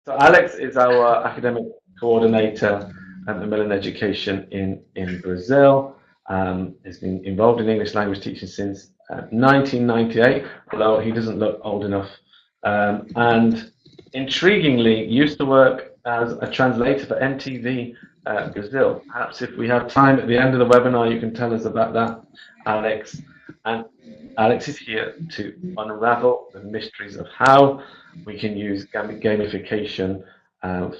So Alex is our academic coordinator at Macmillan Education in Brazil. Has been involved in English language teaching since 1998, although he doesn't look old enough. And intriguingly, used to work as a translator for MTV Brazil. Perhaps if we have time at the end of the webinar, you can tell us about that, Alex. And Alex is here to unravel the mysteries of how we can use gamification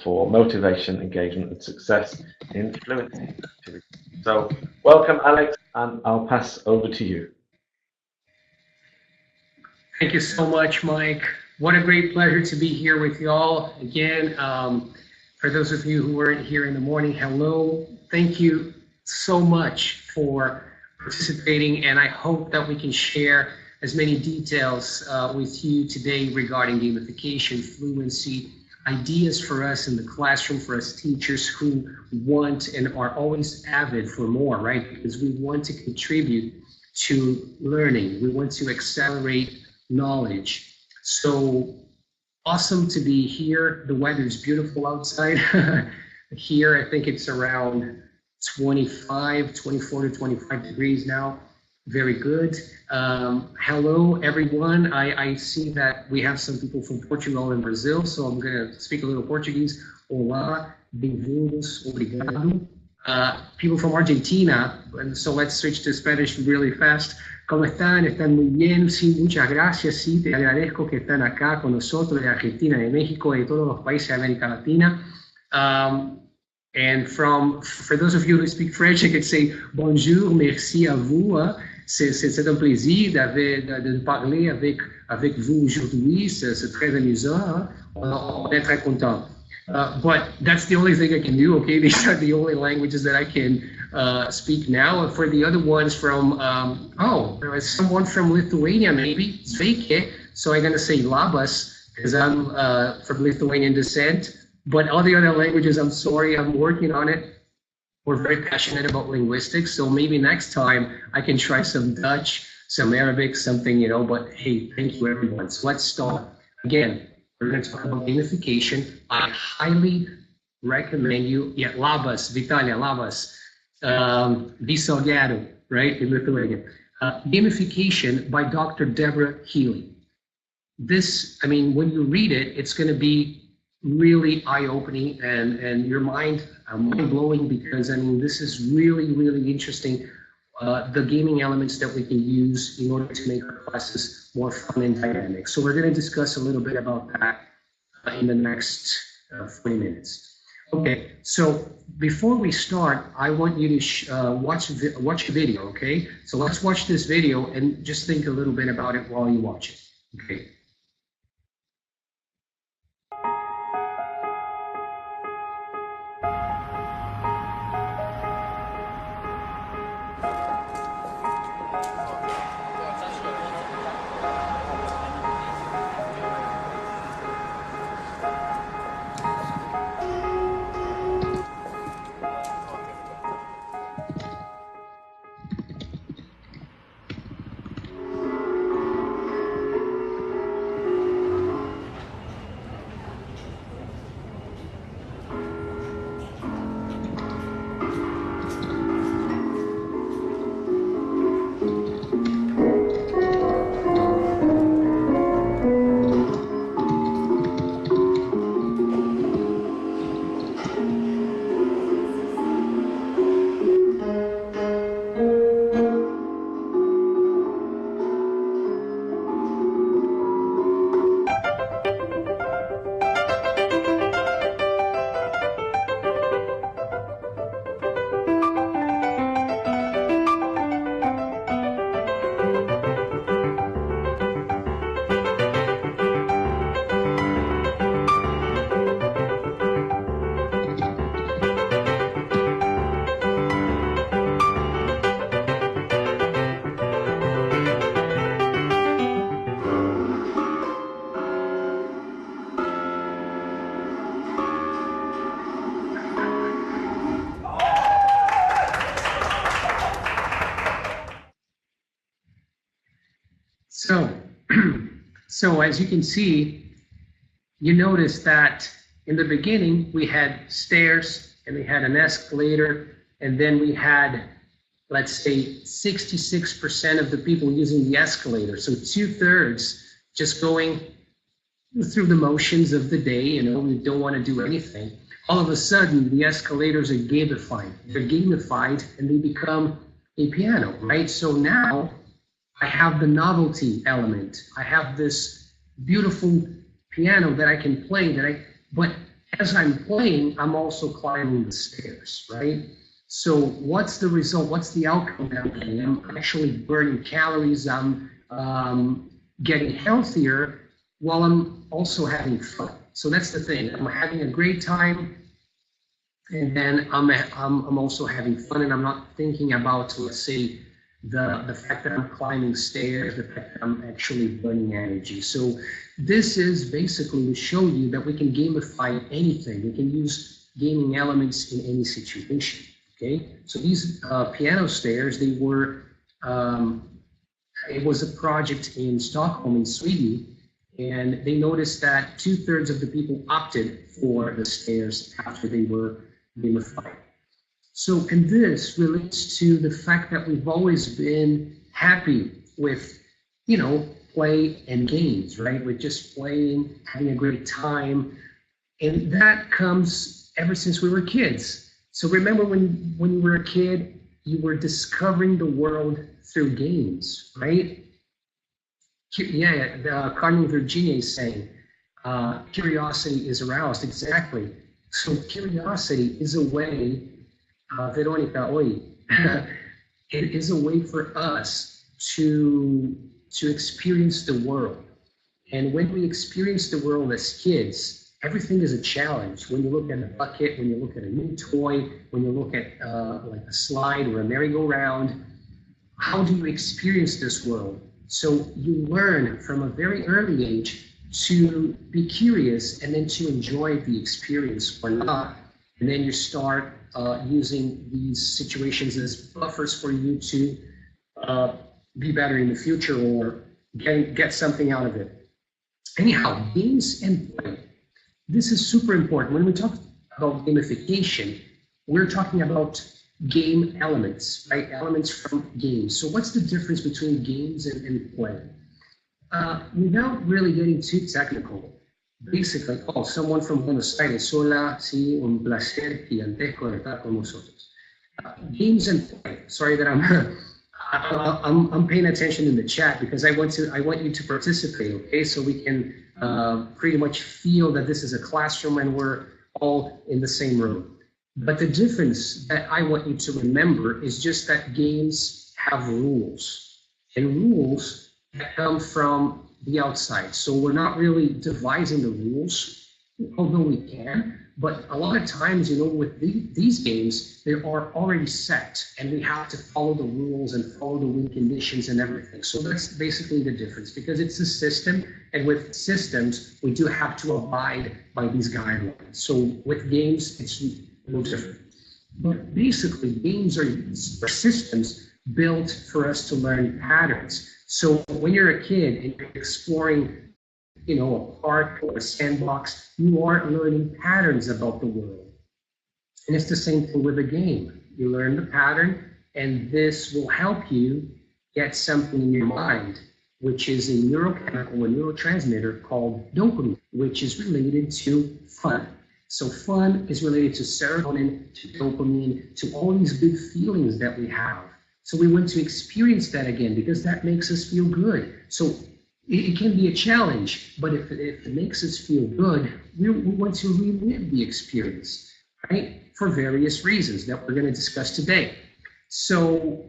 for motivation, engagement, and success in fluency activities. So, welcome, Alex, and I'll pass over to you. Thank you so much, Mike. What a great pleasure to be here with y'all again. For those of you who weren't here in the morning, hello. Thank you so much for participating, and I hope that we can share as many details with you today regarding gamification, fluency, ideas for us in the classroom, for us teachers who want and are always avid for more, right? Because we want to contribute to learning. We want to accelerate knowledge. So awesome to be here. The weather is beautiful outside. Here, I think it's around 24 to 25 degrees now. Very good. Hello, everyone. I see that we have some people from Portugal and Brazil, so I'm going to speak a little Portuguese. Olá, bem-vindos, obrigado. People from Argentina, and so let's switch to Spanish really fast. ¿Cómo están? ¿Están muy bien? Sí, muchas gracias. Sí, te agradezco que están acá con nosotros de Argentina, de México, de todos los países de América Latina. And for those of you who speak French, I could say bonjour, merci à vous. C'est un plaisir de parler avec vous aujourd'hui. C'est très amusant. On est très content. But that's the only thing I can do, okay? These are the only languages that I can speak now. And for the other ones from, there is someone from Lithuania, maybe. Sveiki. So I'm going to say labas, because I'm from Lithuanian descent. But all the other languages, I'm sorry, I'm working on it. We're very passionate about linguistics, so maybe next time I can try some Dutch, some Arabic, something, but hey, thank you everyone. So let's start. Again, we're going to talk about gamification. I highly recommend you, labas, Vitalia, labas, Visalgado, right, in Lithuania. Gamification by Dr. Deborah Healy. This, when you read it, it's going to be really eye-opening and your mind-blowing, because this is really, really interesting. The gaming elements that we can use in order to make our classes more fun and dynamic. So we're going to discuss a little bit about that in the next 40 minutes. Okay, so before we start, I want you to watch a video, okay? So let's watch this video and just think a little bit about it while you watch it, okay? So as you can see, you notice that In the beginning, we had stairs and we had an escalator, and then we had, let's say, 66% of the people using the escalator. So 2/3 just going through the motions of the day, you know, we don't want to do anything. All of a sudden, the escalators are gamified. They're gamified and they become a piano, right? So now I have the novelty element. I have this beautiful piano that I can play but as I'm playing, I'm also climbing the stairs, right? So what's the result? What's the outcome happening? I'm actually burning calories. I'm getting healthier while I'm also having fun. So that's the thing. I'm having a great time, and then I'm also having fun, and I'm not thinking about, let's say, the fact that I'm climbing stairs, the fact that I'm actually burning energy. So this is basically to show you that we can gamify anything. We can use gaming elements in any situation. Okay, so these piano stairs, they were, it was a project in Stockholm in Sweden, and they noticed that 2/3 of the people opted for the stairs after they were gamified. So, and this relates to the fact that we've always been happy with, you know, play and games, right? With just playing, having a great time, and that comes ever since we were kids. So remember when you were a kid, you were discovering the world through games, right? Yeah, Carmen Virginia is saying, curiosity is aroused. Exactly. So curiosity is a way, Veronica, oi, it is a way for us to experience the world. And when we experience the world as kids, everything is a challenge. When you look at a bucket, when you look at a new toy, when you look at like a slide or a merry-go-round, how do you experience this world? So you learn from a very early age to be curious and then to enjoy the experience or not. And then you start using these situations as buffers for you to be better in the future or get something out of it. Anyhow, games and play. This is super important. When we talk about gamification, we're talking about game elements, right? Elements from games. So what's the difference between games and play? Without really getting too technical, basically, someone from Buenos Aires, hola, sí, un placer gigantesco de estar con vosotros. Games and play. Sorry that I'm paying attention in the chat because I want you to participate, okay? So we can pretty much feel that this is a classroom and we're all in the same room. But the difference that I want you to remember is just that games have rules, and rules that come from the outside. So we're not really devising the rules, although we can. But a lot of times, you know, with these games, they are already set, and we have to follow the rules and follow the win conditions and everything. So that's basically the difference, because it's a system, and with systems, we do have to abide by these guidelines. So with games, it's no different. But basically, games are systems built for us to learn patterns. So when you're a kid and you're exploring, you know, a park or a sandbox, you are learning patterns about the world. And it's the same thing with a game. You learn the pattern, and this will help you get something in your mind, which is a neurochemical, a neurotransmitter called dopamine, which is related to fun. So fun is related to serotonin, to dopamine, to all these good feelings that we have. So we want to experience that again because that makes us feel good. So it can be a challenge, but if it makes us feel good, we want to relive the experience, right? For various reasons that we're going to discuss today. So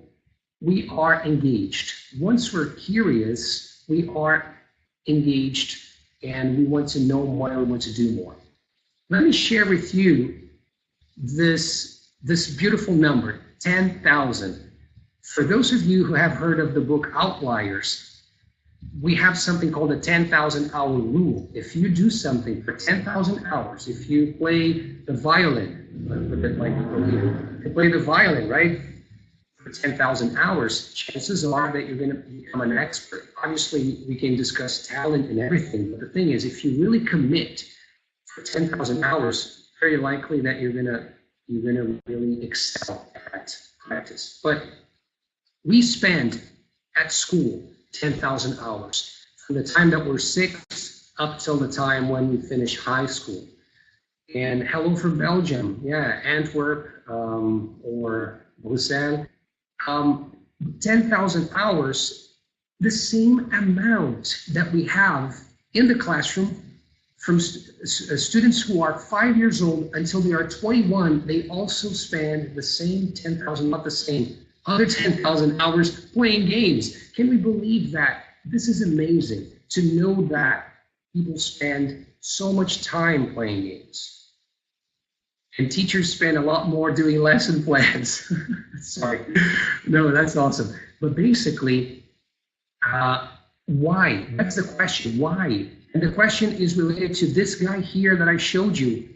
we are engaged. Once we're curious, we are engaged and we want to know more, we want to do more. Let me share with you this beautiful number, 10,000. For those of you who have heard of the book Outliers, we have something called the 10,000-hour rule. If you do something for 10,000 hours, if you play the violin, if you play the violin, right, for 10,000 hours, chances are that you're going to become an expert. Obviously, we can discuss talent and everything, but the thing is, if you really commit for 10,000 hours, very likely that you're gonna really excel at practice. But we spend at school 10,000 hours from the time that we're 6 up till the time when we finish high school. And hello from Belgium, yeah, Antwerp or Brussels. 10,000 hours, the same amount that we have in the classroom from students who are 5 years old until they are 21, they also spend the same 10,000, not the same, other 10,000 hours playing games. Can we believe that? This is amazing to know that people spend so much time playing games. And teachers spend a lot more doing lesson plans. Sorry. No, that's awesome. But basically, why? That's the question. Why? And the question is related to this guy here that I showed you.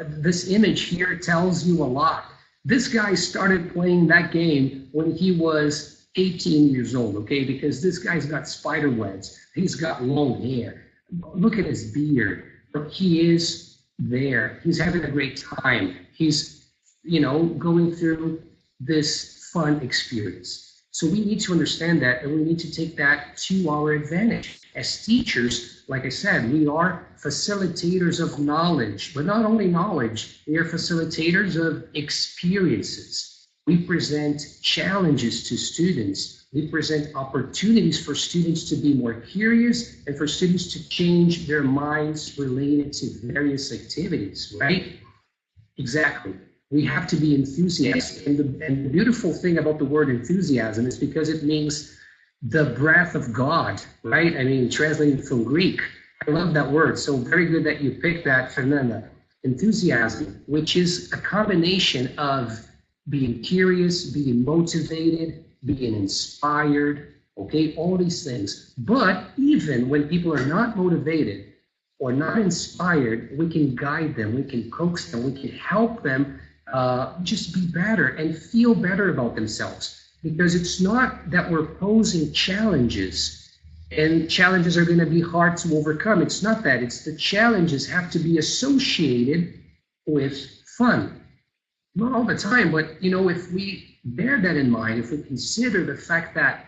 This image here tells you a lot. This guy started playing that game when he was 18 years old, okay? Because this guy's got spider webs. He's got long hair. Look at his beard. But he is there. He's having a great time. He's, going through this fun experience. So we need to understand that, and we need to take that to our advantage. As teachers, like I said, we are facilitators of knowledge, but not only knowledge, we are facilitators of experiences. We present challenges to students. We present opportunities for students to be more curious and for students to change their minds related to various activities, right? Exactly. We have to be enthusiastic. And the beautiful thing about the word enthusiasm is because it means the breath of God, right? I mean, translated from Greek. I love that word. So very good that you picked that, Fernanda. Enthusiasm, which is a combination of being curious, being motivated, being inspired, okay, all these things. But even when people are not motivated or not inspired, we can guide them, we can coax them, we can help them just be better and feel better about themselves. Because it's not that we're posing challenges and challenges are going to be hard to overcome. It's not that. It's the challenges have to be associated with fun. Not all the time, but if we bear that in mind, if we consider the fact that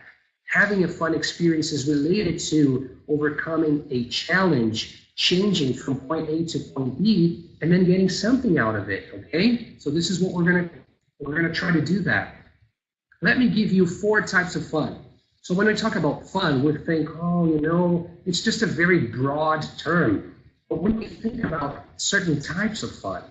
having a fun experience is related to overcoming a challenge, changing from point A to point B, and then getting something out of it, okay? So this is what we're gonna try to do that. Let me give you 4 types of fun. So when we talk about fun, we think, it's just a very broad term. But when we think about certain types of fun,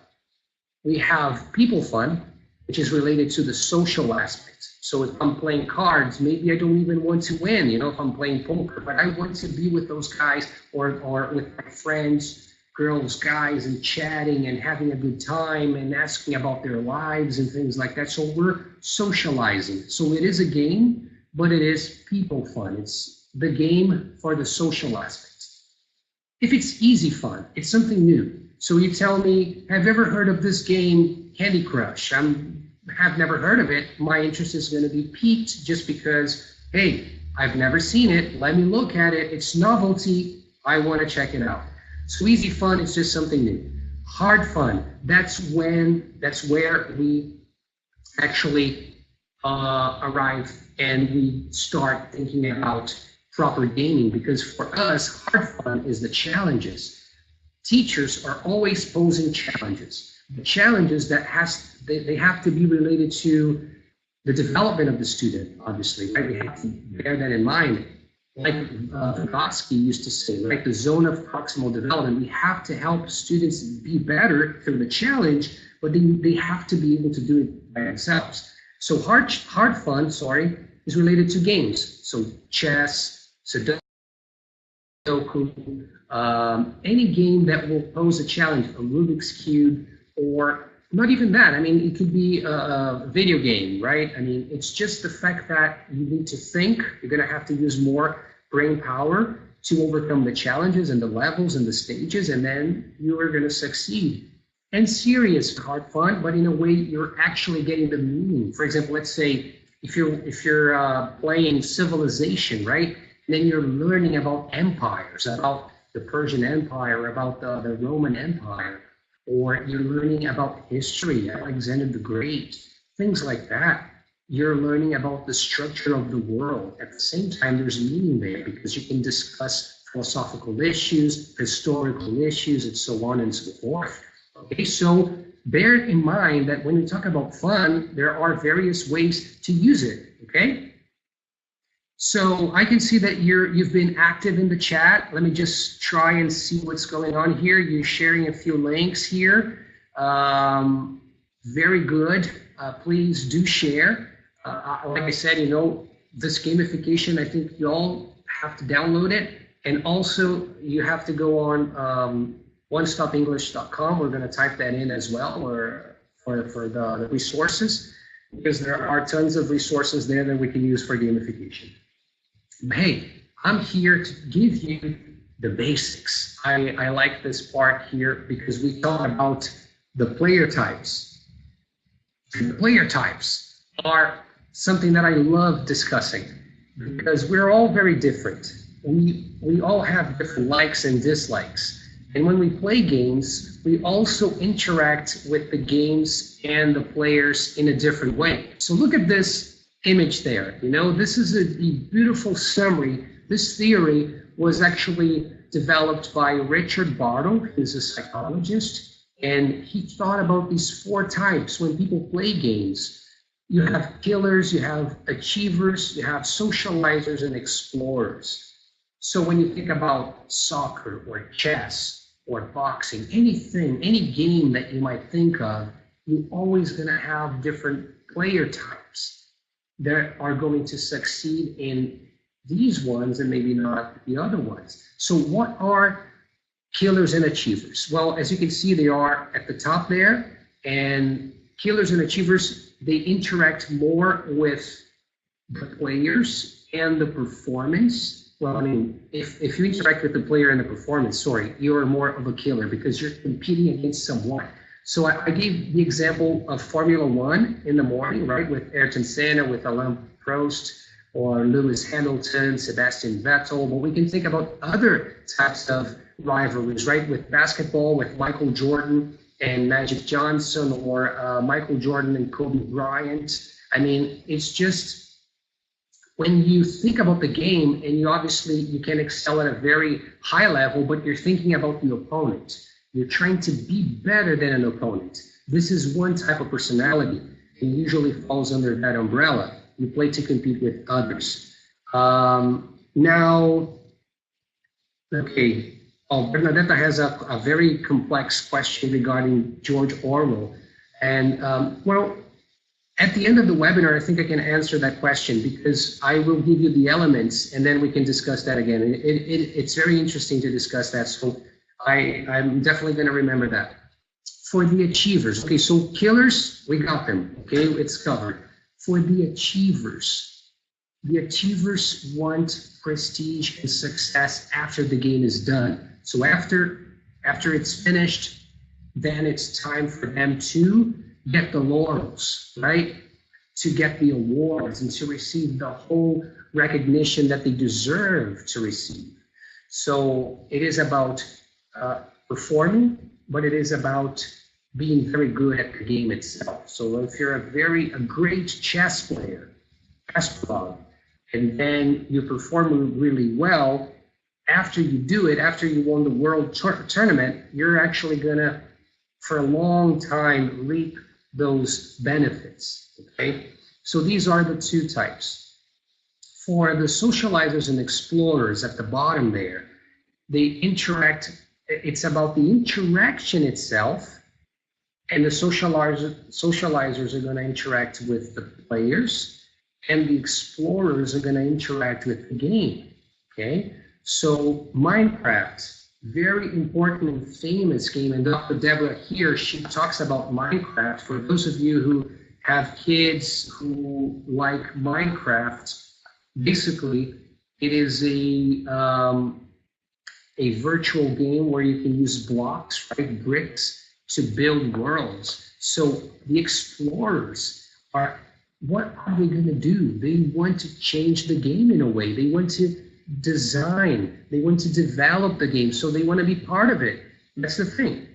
we have people fun, which is related to the social aspect. So if I'm playing cards, maybe I don't even want to win, if I'm playing poker, but I want to be with those guys or with my friends, girls, guys, and chatting and having a good time and asking about their lives and things like that. So we're socializing. So it is a game, but it is people fun. It's the game for the social aspect. If it's easy fun, it's something new. So you tell me, have you ever heard of this game, Candy Crush? Have never heard of it. My interest is going to be piqued just because, hey, I've never seen it. Let me look at it. It's novelty. I want to check it out. So easy fun is just something new. Hard fun, that's where we actually arrive and we start thinking about proper gaming, because for us, hard fun is the challenges. Teachers are always posing challenges. The challenges that they have to be related to the development of the student, obviously, right? We have to bear that in mind. Like Vygotsky used to say, right? The zone of proximal development. We have to help students be better through the challenge, but they have to be able to do it by themselves. So hard fun, is related to games. So chess, Sudoku, any game that will pose a challenge, a Rubik's Cube, or not even that. I mean, it could be a video game, right? I mean, it's just the fact that you need to think. You're going to have to use more brain power to overcome the challenges and the levels and the stages, and then you are going to succeed. And serious hard fun, but in a way you're actually getting the meaning. For example, let's say if you're playing Civilization, right? Then you're learning about empires, about the Persian Empire, about the Roman Empire, or you're learning about history, Alexander the Great, things like that. You're learning about the structure of the world. At the same time, there's meaning there because you can discuss philosophical issues, historical issues, and so on and so forth. Okay, so bear in mind that when we talk about fun, there are various ways to use it, okay? So I can see that you've been active in the chat. Let me just try and see what's going on here. You're sharing a few links here. Very good. Please do share. Like I said, you know, this gamification, I think you all have to download it. And also you have to go on onestopenglish.com. We're going to type that in as well, or for the resources, because there are tons of resources there that we can use for gamification. Hey, I'm here to give you the basics. I like this part here because we talk about the player types. The player types are something that I love discussing because we're all very different. We all have different likes and dislikes. And when we play games, we also interact with the games and the players in a different way. So look at this image there. You know, this is a beautiful summary. This theory was actually developed by Richard Bartle, who's a psychologist, and he thought about these 4 types when people play games. You have killers, you have achievers, you have socializers, and explorers. So when you think about soccer or chess or boxing, anything, any game that you might think of, you're always going to have different player types that are going to succeed in these ones and maybe not the other ones. So what are killers and achievers? Well, as you can see, they are at the top there, and killers and achievers, they interact more with the players and the performance. Well, I mean, if you interact with the player and the performance, sorry, you're more of a killer because you're competing against someone. So I gave the example of Formula One in the morning, right, with Ayrton Senna, with Alain Prost, or Lewis Hamilton, Sebastian Vettel. But we can think about other types of rivalries, right, with basketball, with Michael Jordan and Magic Johnson, or Michael Jordan and Kobe Bryant. I mean, it's just, when you think about the game, and you can excel at a very high level, but you're thinking about the opponent. You're trying to be better than an opponent. This is one type of personality. It usually falls under that umbrella. You play to compete with others. Now, okay. Oh, Bernadetta has a very complex question regarding George Orwell. And well, at the end of the webinar, I think I can answer that question because I will give you the elements and then we can discuss that again. It's very interesting to discuss that. So I'm definitely going to remember that. For the achievers, okay, so killers, we got them, okay, it's covered. For the achievers want prestige and success after the game is done. So after it's finished, then it's time for them to get the laurels, right? To get the awards and to receive the whole recognition that they deserve to receive. So it is about performing, but it is about being very good at the game itself. So if you're a great chess player, and then you perform really well, after you do it, after you won the world tournament, you're actually gonna, for a long time, reap those benefits, okay? So these are the 2 types. For the socializers and explorers at the bottom there, they interact, it's about the interaction itself, and the socializers are going to interact with the players, and the explorers are going to interact with the game, okay? So Minecraft, very important and famous game, and Dr. Deborah here, she talks about Minecraft. For those of you who have kids who like Minecraft, basically it is a virtual game where you can use blocks, right, bricks, to build worlds. So the explorers what are they going to do? They want to change the game in a way. They want to design, they want to develop the game, so they want to be part of it. That's the thing.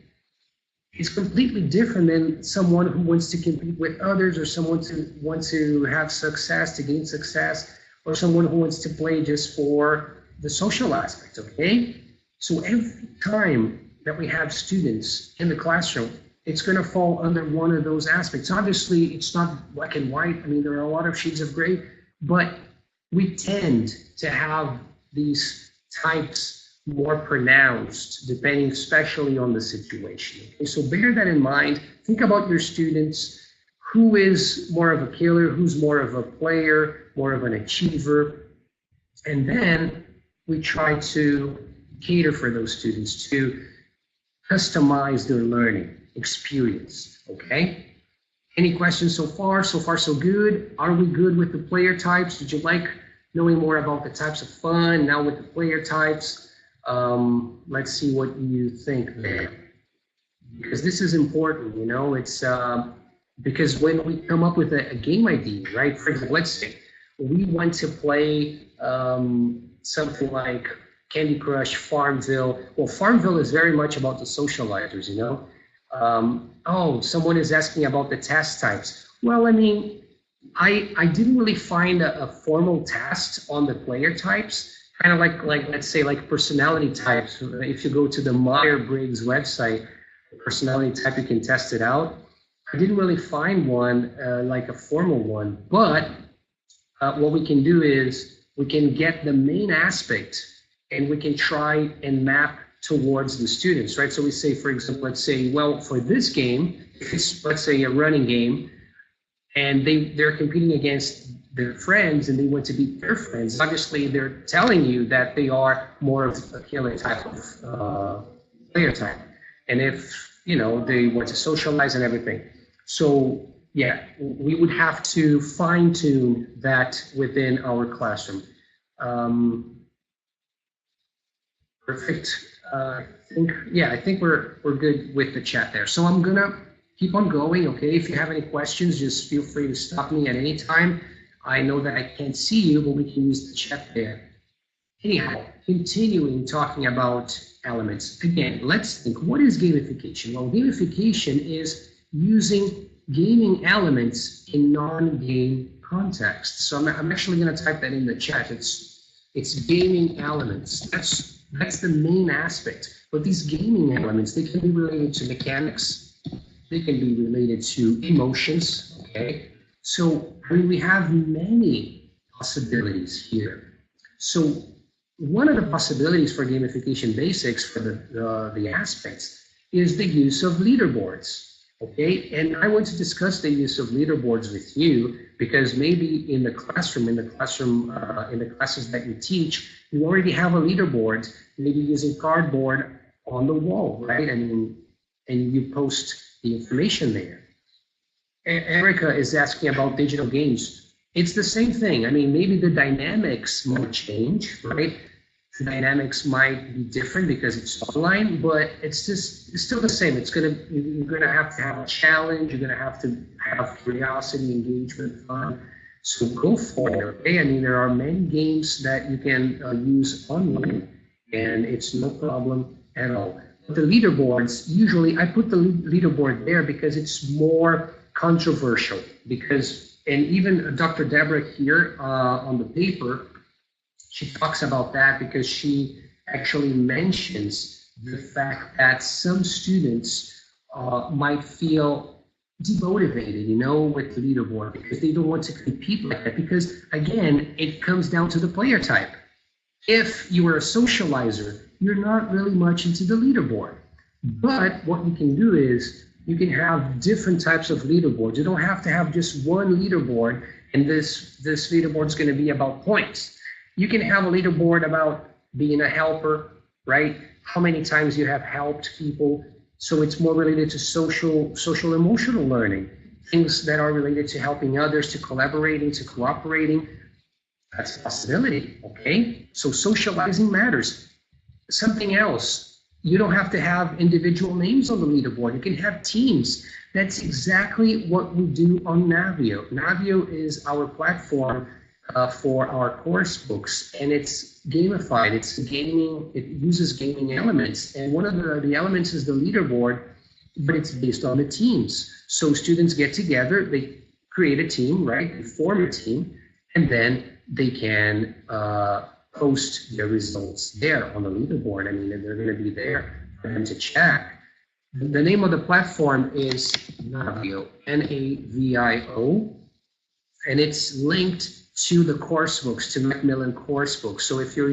It's completely different than someone who wants to compete with others, or someone who wants to have success, to gain success, or someone who wants to play just for the social aspect, okay? So every time that we have students in the classroom, it's going to fall under one of those aspects. Obviously, it's not black and white. I mean, there are a lot of shades of gray, but we tend to have these types more pronounced, depending especially on the situation. Okay? So bear that in mind. Think about your students. Who is more of a killer? Who's more of a player, more of an achiever? And then we try to cater for those students, to customize their learning experience, okay? Any questions so far? So far, so good. Are we good with the player types? Did you like knowing more about the types of fun? Now with the player types, let's see what you think there. Because this is important, you know, it's because when we come up with a game idea, right? For example, let's say we want to play something like Candy Crush, Farmville. Well, Farmville is very much about the socializers, you know? Oh, someone is asking about the task types. Well, I mean, I didn't really find a formal test on the player types, kind of like let's say like personality types. If you go to the Myers-Briggs website, personality type, you can test it out. I didn't really find one like a formal one, but what we can do is we can get the main aspect and we can try and map towards the students, right? So we say, for example, let's say, well, for this game, if it's, let's say, a running game, and they're competing against their friends and they want to beat their friends, obviously they're telling you that they are more of a killer type of player type. And if, you know, they want to socialize and everything. So yeah, we would have to fine tune that within our classroom. Perfect. I think we're good with the chat there. So I'm gonna keep on going. Okay, if you have any questions, just feel free to stop me at any time. I know that I can't see you, but we can use the chat there. Anyhow, continuing talking about elements. Again, let's think, what is gamification? Well, gamification is using gaming elements in non-game contexts. So I'm actually going to type that in the chat. It's gaming elements. That's the main aspect. But these gaming elements, they can be related to mechanics. They can be related to emotions, okay? So I mean, we have many possibilities here. So one of the possibilities for gamification basics for the aspects is the use of leaderboards. Okay, and I want to discuss the use of leaderboards with you because maybe in the classes that you teach, you already have a leaderboard, maybe using cardboard on the wall, right? I mean, and you post the information there. Erica is asking about digital games. It's the same thing. I mean, maybe the dynamics might change, right? The dynamics might be different because it's online, but it's still the same. You're gonna have to have a challenge. You're gonna have to have curiosity, engagement, fun. So go for it. Okay, I mean there are many games that you can use online, and it's no problem at all. But the leaderboards, usually I put the leaderboard there because it's more controversial. And even Dr. Deborah here on the paper. She talks about that because she actually mentions the fact that some students might feel demotivated, you know, with the leaderboard because they don't want to compete like that. Because again, it comes down to the player type. If you are a socializer, you're not really much into the leaderboard. But what you can do is you can have different types of leaderboards. You don't have to have just one leaderboard, and this leaderboard is going to be about points. You can have a leaderboard about being a helper, right? How many times you have helped people. So it's more related to social emotional learning, things that are related to helping others, to collaborating, to cooperating. That's a possibility, okay? So socializing matters. Something else, you don't have to have individual names on the leaderboard. You can have teams. That's exactly what we do on Navio. Navio is our platform for our course books, and it's gamified. It's gaming. It uses gaming elements, and one of the elements is the leaderboard, but it's based on the teams. So students get together, they create a team, right? They form a team, and then they can post their results there on the leaderboard. I mean, they're going to be there for them to check. The name of the platform is Navio, Navio, and it's linked to the course books, to Macmillan course books. So if you're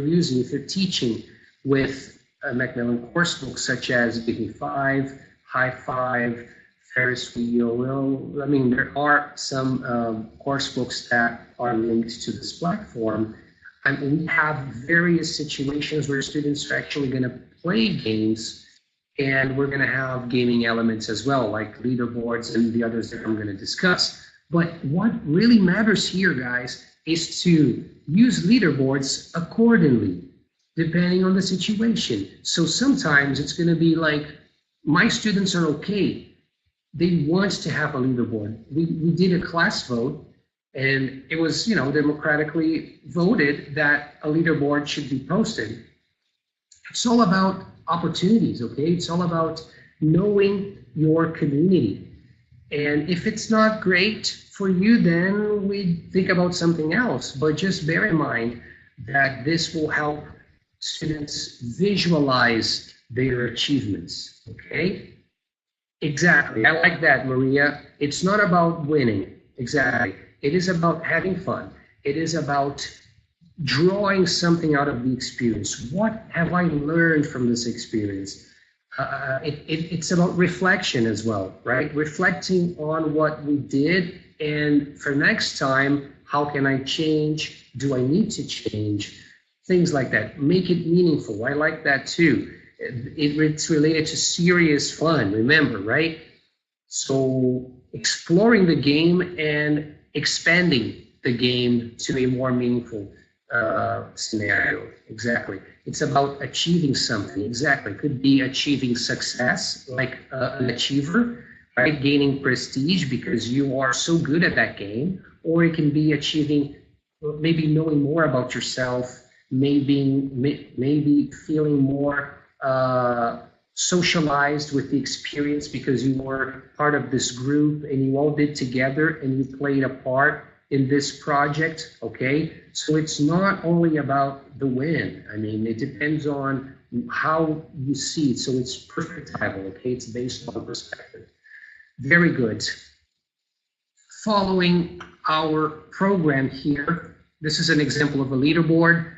teaching with a Macmillan course book such as Give Me Five, High Five, Ferris Wheel, I mean, there are some course books that are linked to this platform. And we have various situations where students are actually going to play games, and we're going to have gaming elements as well, like leaderboards and the others that I'm going to discuss. But what really matters here, guys, is to use leaderboards accordingly, depending on the situation. So sometimes it's going to be like, my students are okay. They want to have a leaderboard. We did a class vote, and it was, democratically voted that a leaderboard should be posted. It's all about opportunities, okay? It's all about knowing your community. And if it's not great for you, then we think about something else. But just bear in mind that this will help students visualize their achievements, okay? Exactly, I like that, Maria. It's not about winning, exactly. It is about having fun. It is about drawing something out of the experience. What have I learned from this experience? It's about reflection as well, right? Reflecting on what we did, and for next time, how can I change? Do I need to change? Things like that. Make it meaningful. I like that too. It's related to serious fun, remember, right? So exploring the game and expanding the game to a more meaningful scenario. Exactly. It's about achieving something. Exactly. It could be achieving success, like an achiever, right? Gaining prestige because you are so good at that game. Or it can be achieving, maybe knowing more about yourself, maybe feeling more socialized with the experience because you were part of this group and you all did together and you played a part in this project, okay? So it's not only about the win. I mean, it depends on how you see it. So it's perspectival, okay? It's based on perspective. Very good. Following our program here, this is an example of a leaderboard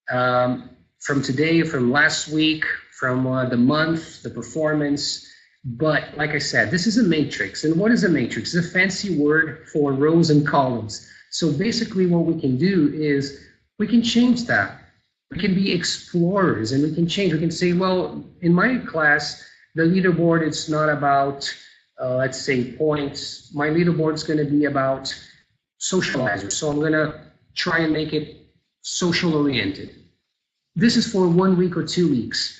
from today, from last week, from the month, the performance. But like I said, this is a matrix. And what is a matrix? It's a fancy word for rows and columns. So basically what we can do is we can change that. We can be explorers and we can change. We can say, well, in my class, the leaderboard, it's not about, let's say, points. My leaderboard is going to be about socializers. So I'm going to try and make it social oriented. This is for 1 week or 2 weeks.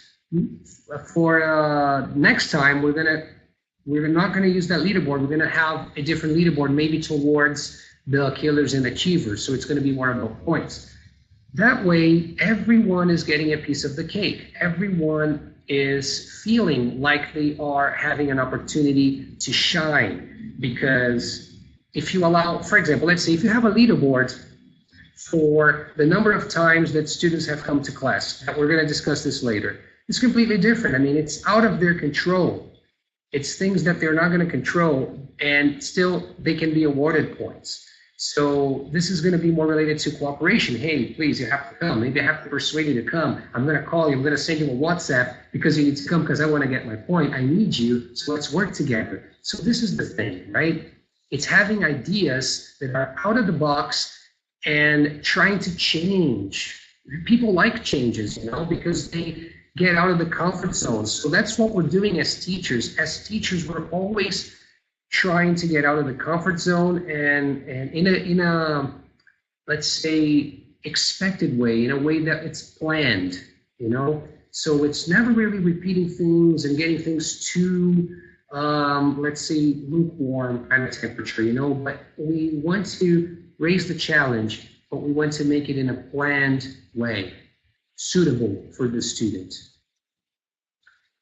For next time, we're not gonna use that leaderboard. We're gonna have a different leaderboard, maybe towards the killers and achievers. So it's gonna be more about points. That way, everyone is getting a piece of the cake. Everyone is feeling like they are having an opportunity to shine. Because if you allow, for example, let's say if you have a leaderboard for the number of times that students have come to class, we're gonna discuss this later. It's completely different. I mean, it's out of their control. It's things that they're not going to control, and still they can be awarded points. So this is going to be more related to cooperation. Hey, please, you have to come. Maybe I have to persuade you to come. I'm going to call you. I'm going to send you a WhatsApp because you need to come because I want to get my point. I need you, so let's work together. So this is the thing, right? It's having ideas that are out of the box and trying to change. People like changes, because they get out of the comfort zone. So that's what we're doing as teachers. As teachers, we're always trying to get out of the comfort zone and in a let's say expected way, in a way that it's planned, So it's never really repeating things and getting things too let's say lukewarm kind of temperature, but we want to raise the challenge but we want to make it in a planned way, suitable for the student.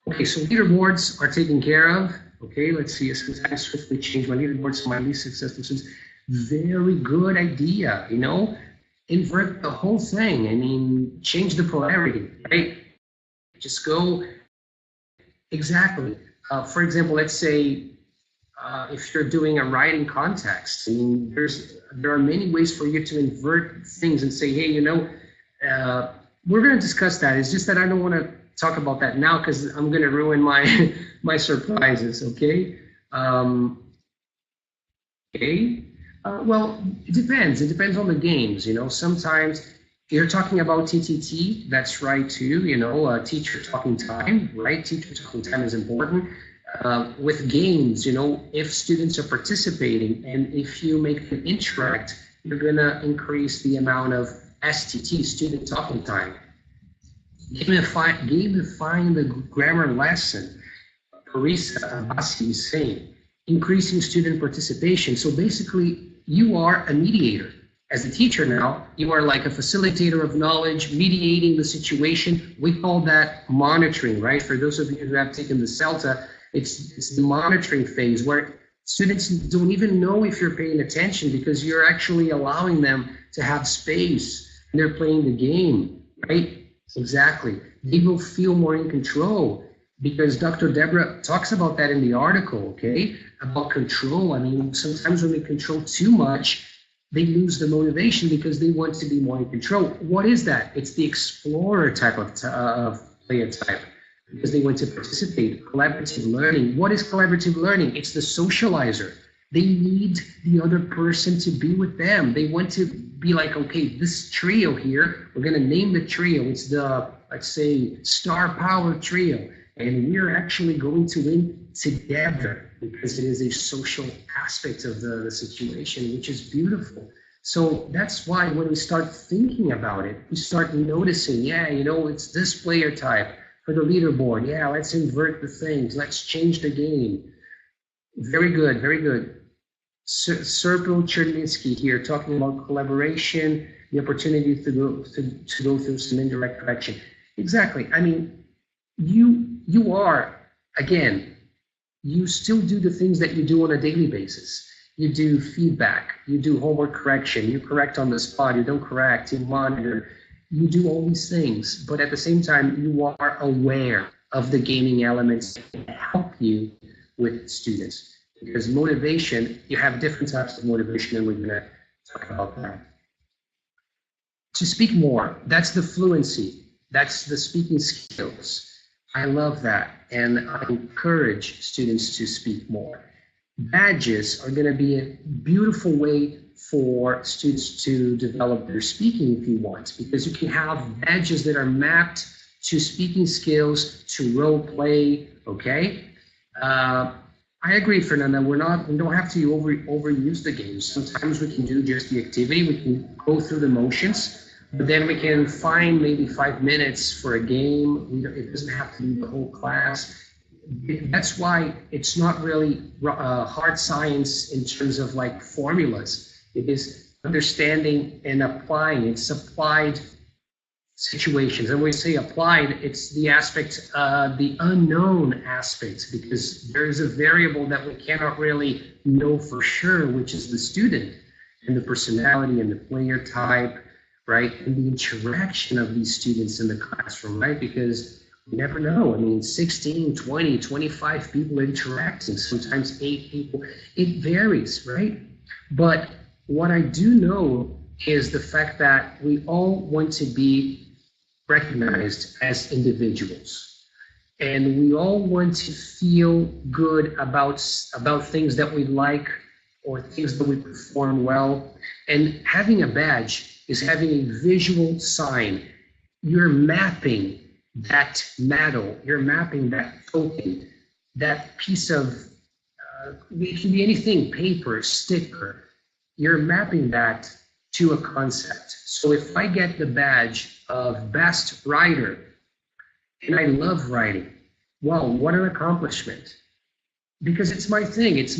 Okay, so leaderboards are taken care of. Okay, let's see. I swiftly change my leaderboards to my least successful students. Very good idea, you know? Invert the whole thing. I mean, change the polarity, right? Just go, exactly. For example, let's say if you're doing a writing context, I mean, there are many ways for you to invert things and say, hey, you know, we're going to discuss that. It's just that I don't want to talk about that now because I'm going to ruin my my surprises. Okay. Okay. Well, it depends. It depends on the games. You know, sometimes you're talking about TTT. That's right too. You know, teacher talking time. Right. Teacher talking time is important. With games, you know, if students are participating and if you make them interact, you're going to increase the amount of STT, student talking time. Gamifying the grammar lesson, Parisa Abasi is saying, increasing student participation. So basically, you are a mediator. As a teacher now, you are like a facilitator of knowledge, mediating the situation. We call that monitoring, right? For those of you who have taken the CELTA, it's the monitoring phase where students don't even know if you're paying attention because you're actually allowing them to have space and they're playing the game, right? Exactly. They will feel more in control because Dr. Deborah talks about that in the article, okay? About control. I mean, sometimes when they control too much, they lose the motivation because they want to be more in control. What is that? It's the explorer type of player type because they want to participate. Collaborative learning. What is collaborative learning? It's the socializer. They need the other person to be with them. They want to be like, okay, this trio here, we're going to name the trio. It's the, let's say, star power trio. And we're actually going to win together because it is a social aspect of the situation, which is beautiful. So that's why when we start thinking about it, we start noticing, yeah, you know, it's this player type for the leaderboard. Yeah, let's invert the things. Let's change the game. Very good, very good. Serpo Cherninsky here talking about collaboration, the opportunity to go through some indirect correction. Exactly. I mean, you are, again, you still do the things that you do on a daily basis. You do feedback, you do homework correction, you correct on the spot, you don't correct, you monitor, you do all these things, but at the same time, you are aware of the gaming elements that help you with students. Because motivation, you have different types of motivation, and we're going to talk about that. To speak more, that's the fluency, that's the speaking skills. I love that, and I encourage students to speak more. Badges are going to be a beautiful way for students to develop their speaking if you want, because you can have badges that are mapped to speaking skills, to role play, okay? I agree, Fernanda. We don't have to overuse the games. Sometimes we can do just the activity. We can go through the motions, but then we can find maybe 5 minutes for a game. It doesn't have to be the whole class. That's why it's not really hard science in terms of like formulas. It is understanding and applying. It's applied situations. And when we say applied, it's the aspect, the unknown aspects, because there is a variable that we cannot really know for sure, which is the student and the personality and the player type, right? And the interaction of these students in the classroom, right? Because we never know. I mean, 16, 20, 25 people interacting, sometimes 8 people. It varies, right? But what I do know is the fact that we all want to be recognized as individuals, and we all want to feel good about things that we like or things that we perform well. And having a badge is having a visual sign. You're mapping that medal, you're mapping that token, that piece of it can be anything, paper, sticker. You're mapping that to a concept. So if I get the badge of best writer, and I love writing, well, what an accomplishment. Because it's my thing, it's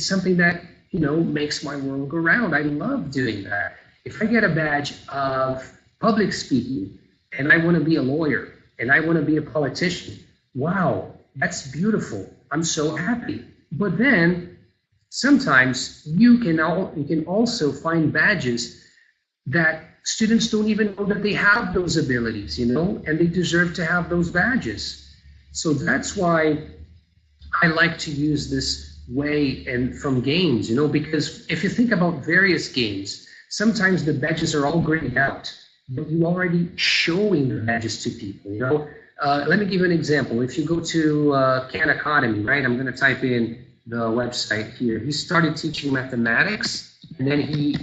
something that, you know, makes my world go round. I love doing that. if I get a badge of public speaking and I want to be a lawyer and I want to be a politician, wow, that's beautiful. I'm so happy. But then sometimes you can also find badges that students don't even know that they have those abilities, and they deserve to have those badges. So that's why I like to use this way and from games, because if you think about various games, sometimes the badges are all grayed out, but you're already showing the badges to people, Let me give you an example. If you go to Khan Academy, right, I'm going to type in the website here. He started teaching mathematics, and then he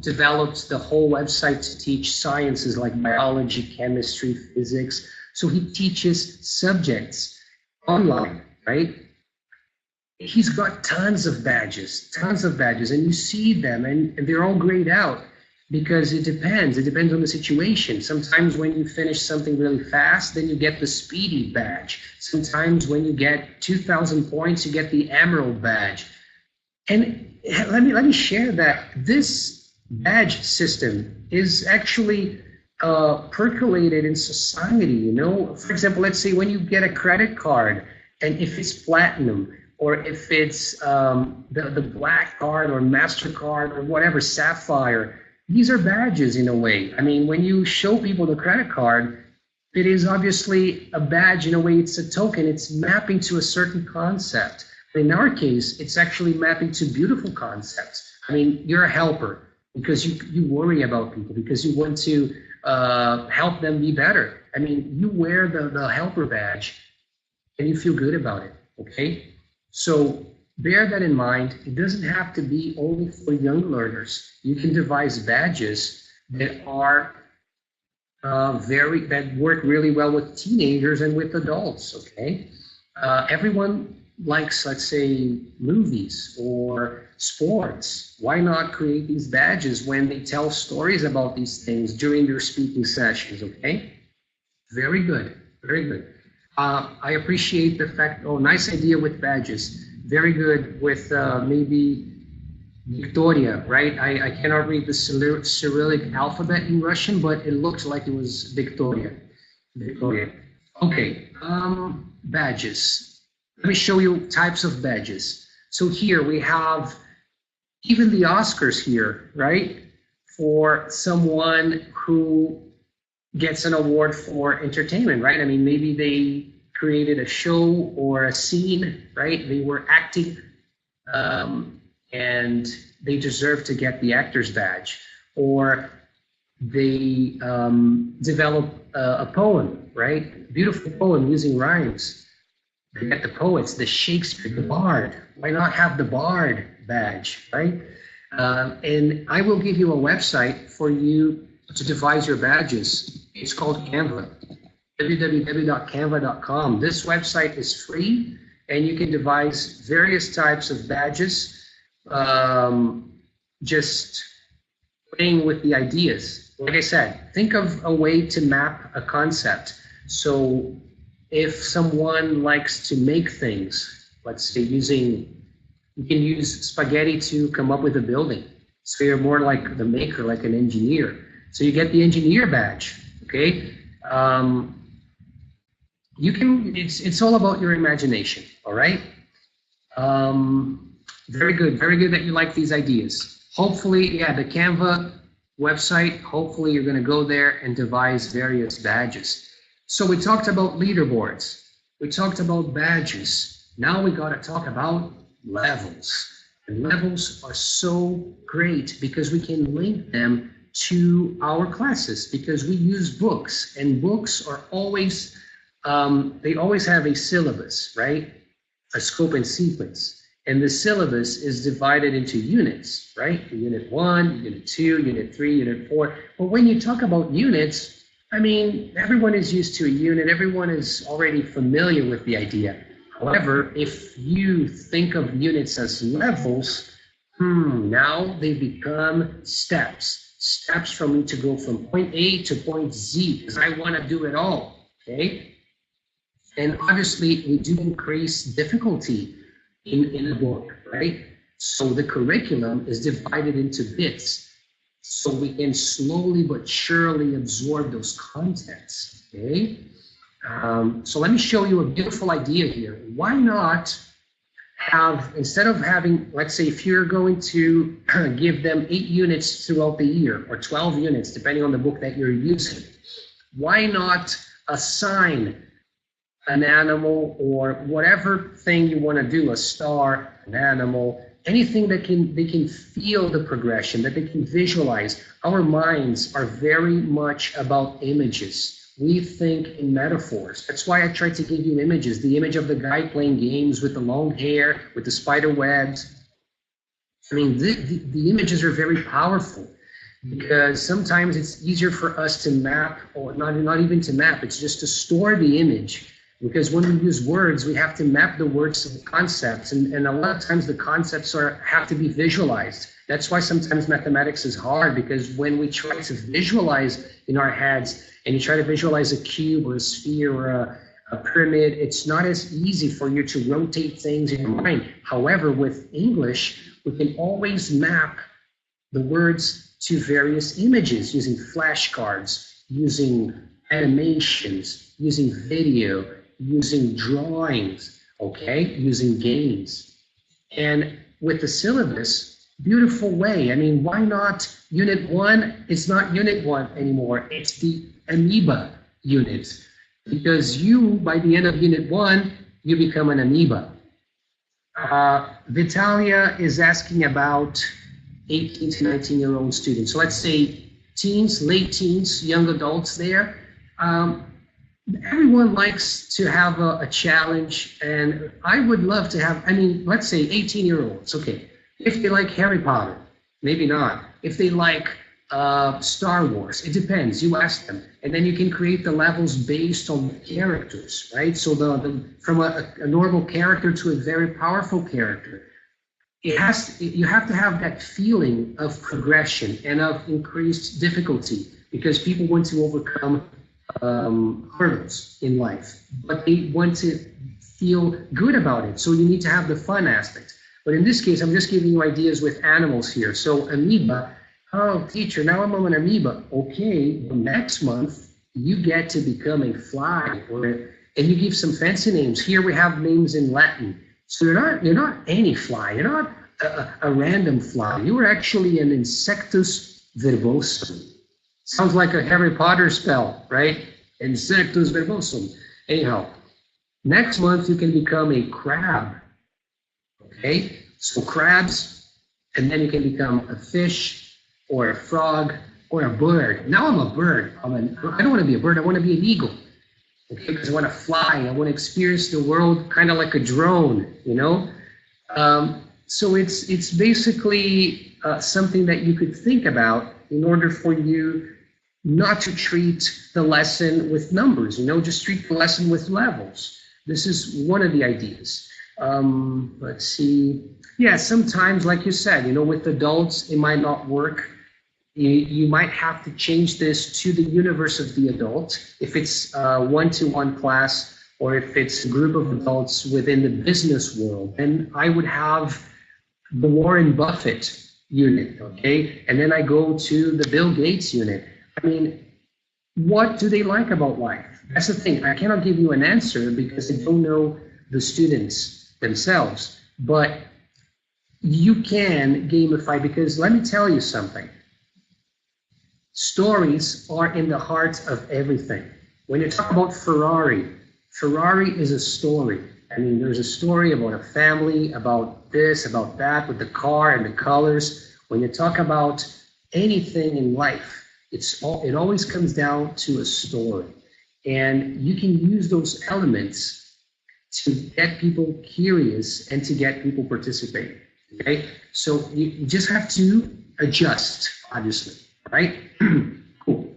developed the whole website to teach sciences like biology, chemistry, physics. So he teaches subjects online, right? He's got tons of badges, and you see them, and they're all grayed out because it depends on the situation. Sometimes when you finish something really fast, then you get the speedy badge. Sometimes when you get 2,000 points, you get the emerald badge. And let me share that this badge system is actually percolated in society. For example, let's say when you get a credit card, and if it's platinum, or if it's the black card or MasterCard or whatever, Sapphire, these are badges in a way. I mean, when you show people the credit card, it is obviously a badge in a way. It's a token. It's mapping to a certain concept. In our case, it's actually mapping to beautiful concepts. I mean, you're a helper because you worry about people, because you want to help them be better. I mean, you wear the helper badge and you feel good about it, okay? So bear that in mind. It doesn't have to be only for young learners. You can devise badges that are that work really well with teenagers and with adults, okay? Everyone likes, let's say, movies or sports. Why not create these badges when they tell stories about these things during their speaking sessions, okay? Very good, very good. I appreciate the fact, nice idea with badges. Very good with maybe Victoria, right? I cannot read the Cyrillic alphabet in Russian, but it looks like it was Victoria. Victoria. Okay, badges. Let me show you types of badges. So here we have even the Oscars here, right? For someone who gets an award for entertainment, right? I mean, maybe they created a show or a scene, right? They were acting, and they deserve to get the actor's badge. Or they develop a poem, right? Beautiful poem using rhymes. They get the poets, the Shakespeare, the Bard. Why not have the Bard badge, right? And I will give you a website for you to devise your badges. It's called Canva, www.canva.com. This website is free, and you can devise various types of badges, just playing with the ideas. Like I said, think of a way to map a concept. So if someone likes to make things, let's say you can use spaghetti to come up with a building. So you're more like the maker, like an engineer. So you get the engineer badge, okay? It's all about your imagination, all right? Very good that you like these ideas. Hopefully, yeah, the Canva website, hopefully you're gonna go there and devise various badges. So we talked about leaderboards, we talked about badges. Now we gotta talk about levels. And levels are so great because we can link them to our classes, because we use books, and books are always, they always have a syllabus, right? A scope and sequence. And the syllabus is divided into units, right? Unit 1, Unit 2, Unit 3, Unit 4. But when you talk about units, I mean, everyone is used to a unit. Everyone is already familiar with the idea. However, if you think of units as levels, now they become steps. Steps for me to go from point A to point Z, because I want to do it all, okay? And obviously, we do increase difficulty in a book, right? So the curriculum is divided into bits. so we can slowly but surely absorb those contents, okay? So let me show you a beautiful idea here. Why not have, instead of having, let's say if you're going to give them 8 units throughout the year, or 12 units, depending on the book that you're using, why not assign an animal or whatever thing you want to do, a star, an animal, anything that they can feel the progression, that they can visualize. Our minds are very much about images. We think in metaphors. That's why I tried to give you images. The image of the guy playing games with the long hair, with the spider webs. I mean, the images are very powerful, because sometimes it's easier for us to map, or not even to map, it's just to store the image. Because when we use words, we have to map the words to the concepts, and a lot of times the concepts have to be visualized. That's why sometimes mathematics is hard, because when we try to visualize in our heads, and you try to visualize a cube or a sphere or a pyramid, it's not as easy for you to rotate things in your mind. However, with English, we can always map the words to various images using flashcards, using animations, using video, using drawings, okay, using games. And with the syllabus, beautiful way. I mean, why not unit 1? It's not unit 1 anymore. It's the amoeba unit. Because you, by the end of unit 1, you become an amoeba. Vitalia is asking about 18 to 19-year-old students. So let's say teens, late teens, young adults there. Everyone likes to have a challenge, and I would love to have, I mean, let's say 18-year-olds, okay. If they like Harry Potter, maybe not. If they like Star Wars, it depends, you ask them. And then you can create the levels based on the characters, right? So from a normal character to a very powerful character. You have to have that feeling of progression and of increased difficulty, because people want to overcome hurdles in life, but they want to feel good about it. So you need to have the fun aspect. But in this case, I'm just giving you ideas with animals here. So amoeba, oh teacher, now I'm an amoeba. Okay, well, next month you get to become a fly, and you give some fancy names. Here we have names in Latin. So you're not any fly. You're not a random fly. You are actually an insectus verbosum. Sounds like a Harry Potter spell, right? Insectus verbosum. Anyhow, next month you can become a crab. Okay, so crabs, and then you can become a fish or a frog or a bird. Now I'm a bird. I don't want to be a bird. I want to be an eagle. Okay, because I want to fly. I want to experience the world kind of like a drone, you know? So it's basically something that you could think about in order for you not to treat the lesson with numbers, you know, just treat the lesson with levels. This is one of the ideas. Let's see. Yeah, sometimes, like you said, you know, with adults, it might not work. You might have to change this to the universe of the adult. If it's a one-to-one class, or if it's a group of adults within the business world, then I would have the Warren Buffett unit, okay? And then I go to the Bill Gates unit. I mean, what do they like about life? That's the thing. I cannot give you an answer because I don't know the students themselves, but you can gamify, because let me tell you something. Stories are in the heart of everything. When you talk about Ferrari is a story. I mean, there's a story about a family, about this, about that, with the car and the colors. When you talk about anything in life, it always comes down to a story. And you can use those elements to get people curious and to get people participating. Okay? So you just have to adjust, obviously, right? Cool.